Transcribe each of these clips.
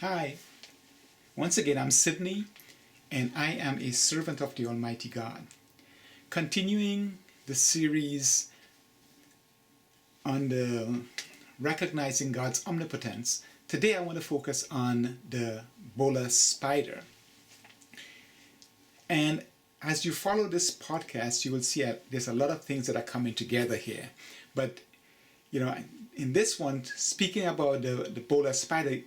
Hi, once again I'm Sydney and I am a servant of the Almighty God. Continuing the series on the recognizing God's omnipotence, today I want to focus on the Bolas spider. And as you follow this podcast, you will see there's a lot of things that are coming together here. But in this one, speaking about the Bolas spider,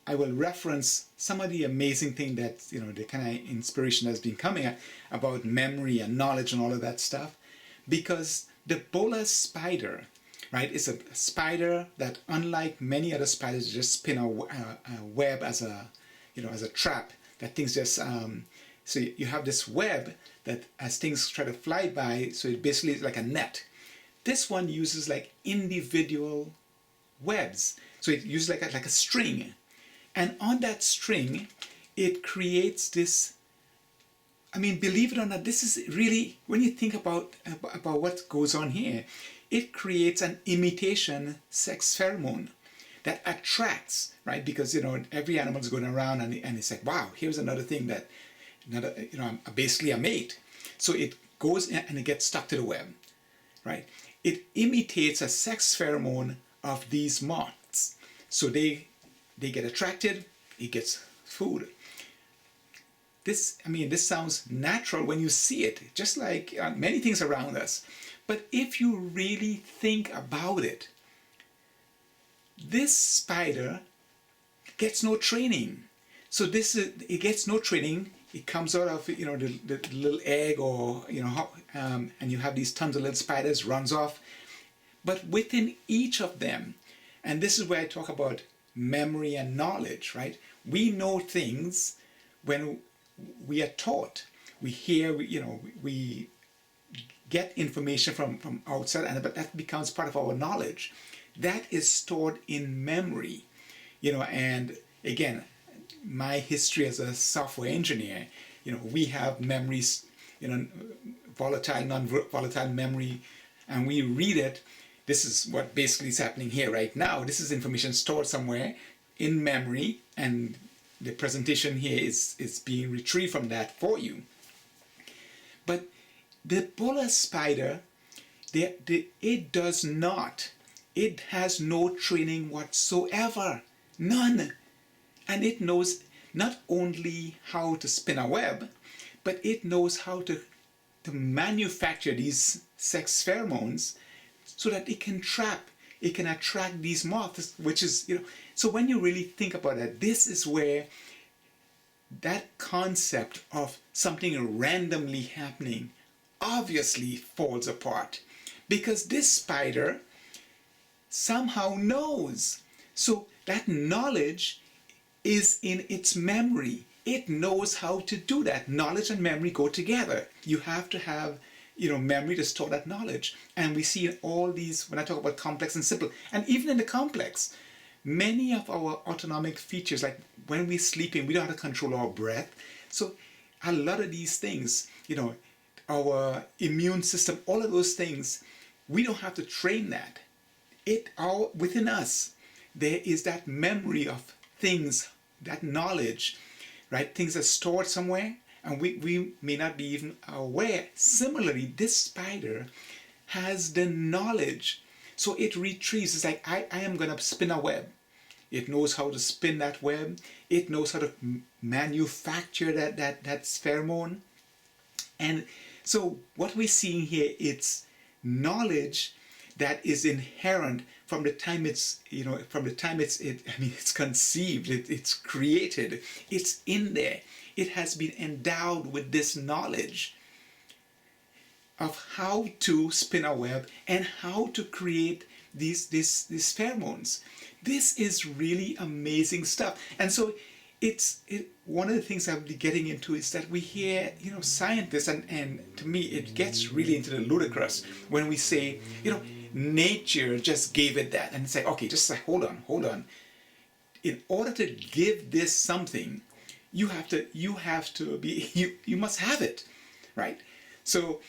I will reference some of the amazing thing that, the kind of inspiration that's been coming about memory and knowledge and all of that stuff. Because the Bolas spider, right, is a spider that, unlike many other spiders, just spin a web as a trap that things just, so you have this web that as things try to fly by, so it basically is like a net. This one uses like individual webs. So it uses like a string. And on that string, it creates this, believe it or not, this is really, when you think about what goes on here, it creates an imitation sex pheromone that attracts, right? Because, every animal is going around and it's like, wow, here's another thing that, basically a mate. So it goes and it gets stuck to the web, right? It imitates a sex pheromone of these moths. So they get attracted, it gets food. This sounds natural when you see it, just like many things around us. But if you really think about it, this spider gets no training. So it gets no training. It comes out of the little egg, or and you have these tons of little spiders, runs off. But within each of them, and this is where I talk about memory and knowledge, right? We know things when we are taught. We hear, we get information from outside, but that becomes part of our knowledge. That is stored in memory, and again, my history as a software engineer, we have memories, volatile, non-volatile memory, and we read it. This is what basically is happening here right now. This is information stored somewhere in memory, and the presentation here is being retrieved from that for you. But the Bolas spider, it has no training whatsoever, none. And it knows not only how to spin a web, but it knows how to manufacture these sex pheromones so that it can attract these moths, which is, so when you really think about it, this is where that concept of something randomly happening obviously falls apart. Because this spider somehow knows. So that knowledge is in its memory. It knows how to do that. Knowledge and memory go together. You have to have memory to store that knowledge. And we see in all these, when I talk about complex and simple, and even in the complex, many of our autonomic features, like when we're sleeping, we don't have to control our breath. So a lot of these things, our immune system, all of those things, we don't have to train that. Within us, there is that memory of things, that knowledge, right? Things are stored somewhere, and we may not be even aware. Similarly, this spider has the knowledge. So it retrieves. It's like, I am going to spin a web. It knows how to spin that web. It knows how to manufacture that pheromone. And so what we're seeing here, it's knowledge that is inherent from the time it's conceived, it's created, it's in there. It has been endowed with this knowledge of how to spin a web and how to create these pheromones. This is really amazing stuff. And so one of the things I'll be getting into is that we hear, scientists, and to me it gets really into the ludicrous when we say, nature just gave it that, and say, okay, just like, hold on. In order to give this something, you must have it, right? So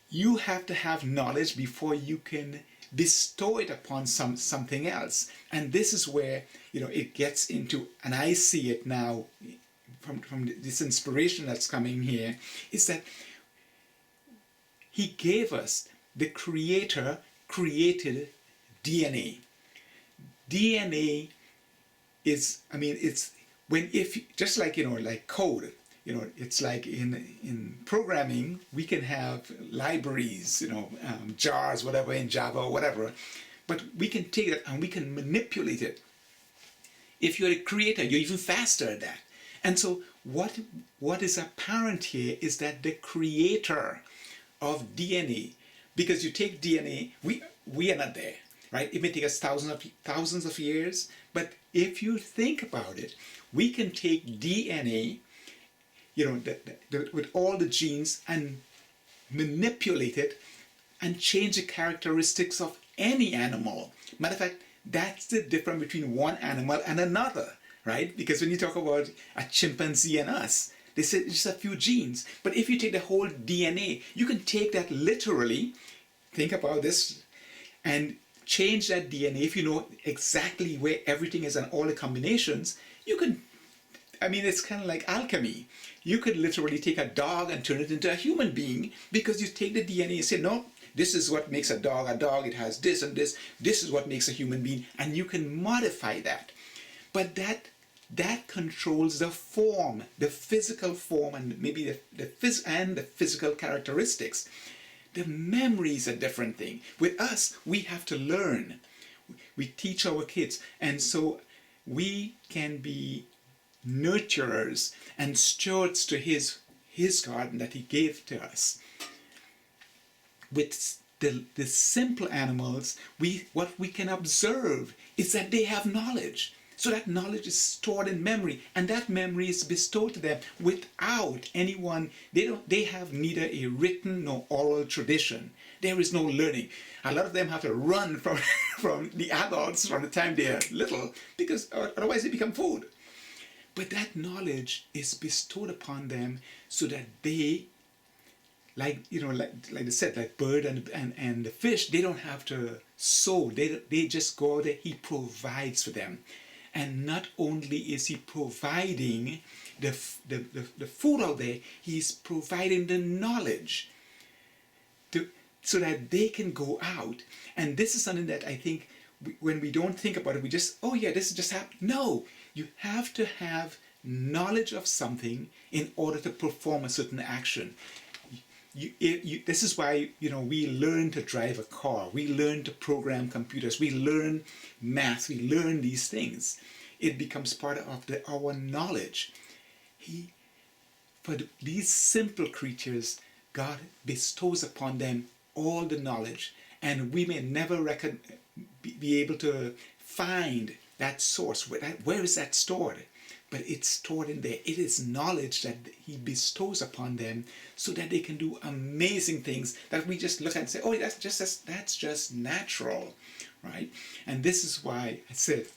you have to have knowledge before you can bestow it upon something else. And this is where, it gets into, and I see it now from this inspiration that's coming here, is that he gave us, the Creator created DNA. DNA is, it's just like, like code, it's like in programming, we can have libraries, jars, whatever, in Java or whatever, but we can take it and we can manipulate it. If you're a creator, you're even faster at that. And so what is apparent here is that the creator of DNA, because you take DNA, we are not there, right? It may take us thousands of years, but if you think about it, we can take DNA, with all the genes, and manipulate it and change the characteristics of any animal. Matter of fact, that's the difference between one animal and another, right? Because when you talk about a chimpanzee and us, they say just a few genes. But if you take the whole DNA, you can take that literally, think about this, and change that DNA. If you know exactly where everything is and all the combinations, you can, it's kind of like alchemy. You could literally take a dog and turn it into a human being, because you take the DNA and say, no, this is what makes a dog a dog. It has this and this. This is what makes a human being. And you can modify that. But that controls the form, the physical form, and maybe the physical characteristics. The memory is a different thing. With us, we have to learn. We teach our kids. And so we can be nurturers and stewards to his garden that he gave to us. With the simple animals, what we can observe is that they have knowledge. So that knowledge is stored in memory, and that memory is bestowed to them without anyone. They have neither a written nor oral tradition. There is no learning. A lot of them have to run from the adults from the time they are little, because otherwise they become food. But that knowledge is bestowed upon them so that they, like they said, like bird and the fish, they don't have to sow. They just go out there. He provides for them. And not only is he providing the food out there, he's providing the knowledge so that they can go out. And this is something that I think when we don't think about it, we just, oh yeah, this just happened. No, you have to have knowledge of something in order to perform a certain action. This is why we learn to drive a car, we learn to program computers, we learn math, we learn these things. It becomes part of our knowledge. For these simple creatures, God bestows upon them all the knowledge, and we may never be able to find that source. Where is that stored? But it's stored in there. It is knowledge that he bestows upon them so that they can do amazing things that we just look at and say, oh, that's just natural, right? And this is why I said,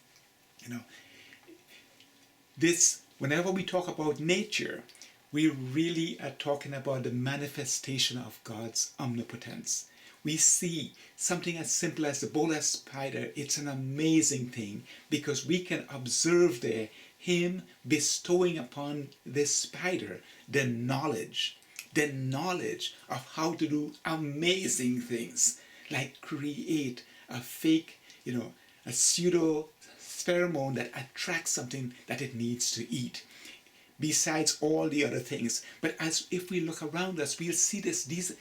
whenever we talk about nature, we really are talking about the manifestation of God's omnipotence. We see something as simple as the Bolas spider. It's an amazing thing because we can observe there him bestowing upon this spider the knowledge of how to do amazing things, like create a fake, a pseudo pheromone that attracts something that it needs to eat, besides all the other things. But if we look around us, we'll see these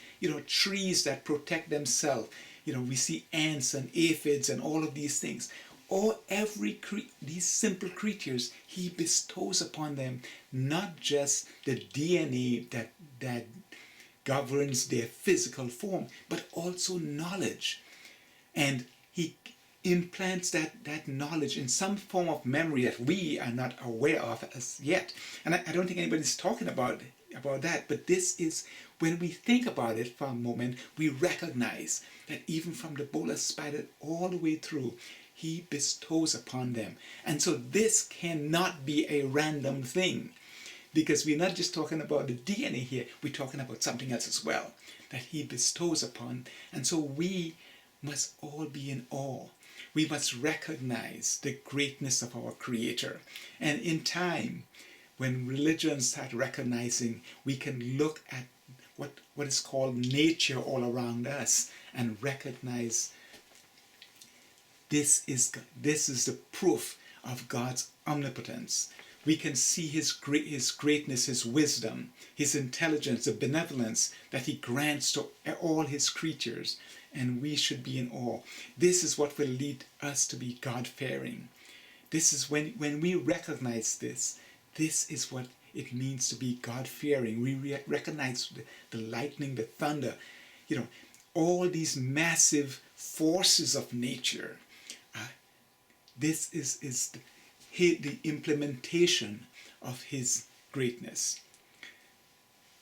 trees that protect themselves. We see ants and aphids and all of these things. These simple creatures, he bestows upon them not just the DNA that governs their physical form, but also knowledge. And he implants that knowledge in some form of memory that we are not aware of as yet. And I don't think anybody's talking about that, but this is, when we think about it for a moment, we recognize that even from the Bolas spider all the way through, he bestows upon them. And so this cannot be a random thing, because we're not just talking about the DNA here, we're talking about something else as well that he bestows upon. And so we must all be in awe. We must recognize the greatness of our Creator. And in time, when religions start recognizing, we can look at what is called nature all around us and recognize this is the proof of God's omnipotence. We can see his greatness, his wisdom, his intelligence, the benevolence that he grants to all his creatures, and we should be in awe. This is what will lead us to be God-fearing. This is when we recognize this is what it means to be God-fearing. We recognize the lightning, the thunder, all these massive forces of nature. This is the implementation of his greatness.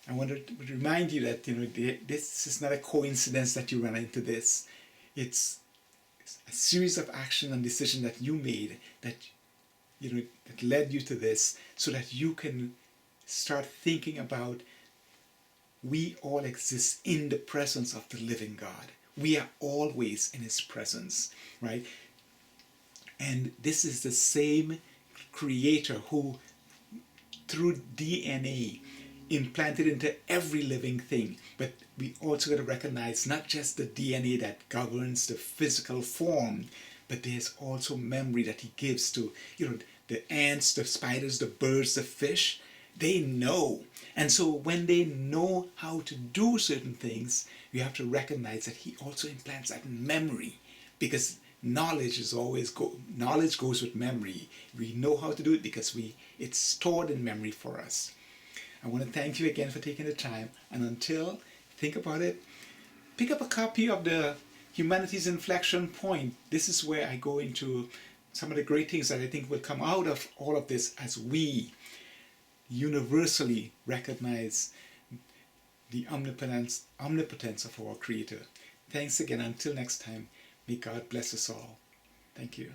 I want to remind you that this is not a coincidence that you run into this. It's a series of action and decision that you made that that led you to this, so that you can start thinking about, we all exist in the presence of the living God. We are always in his presence, right? And this is the same Creator who, through DNA, implanted into every living thing. But we also got to recognize not just the DNA that governs the physical form, but there's also memory that he gives to, the ants, the spiders, the birds, the fish. They know. And so when they know how to do certain things, you have to recognize that he also implants that memory, because knowledge goes with memory. We know how to do it because it's stored in memory for us. I want to thank you again for taking the time, and until, think about it, pick up a copy of the Humanity's Inflection Point. This is where I go into some of the great things that I think will come out of all of this as we universally recognize the omnipotence of our Creator. Thanks again. Until next time, may God bless us all. Thank you.